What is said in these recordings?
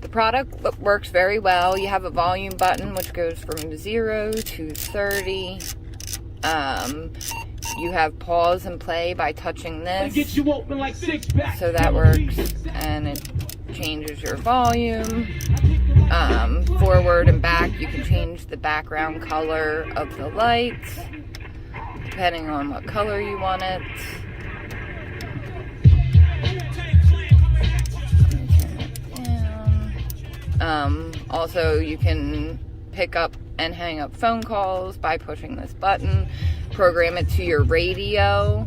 The product works very well. You have a volume button which goes from 0 to 30. You have pause and play by touching this. So that works, and it changes your volume. Forward and back, you can change the background color of the lights depending on what color you want it. Also, you can pick up and hang up phone calls by pushing this button. Program it to your radio.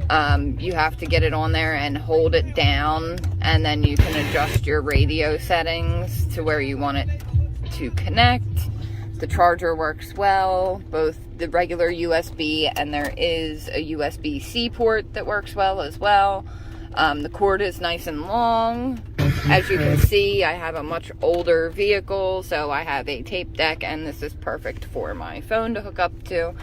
You have to get it on there and hold it down, and then you can adjust your radio settings to where you want it to connect. The charger works well, both the regular USB, and there is a USB-C port that works well as well. The cord is nice and long. As you can see, I have a much older vehicle, so I have a tape deck, and this is perfect for my phone to hook up to.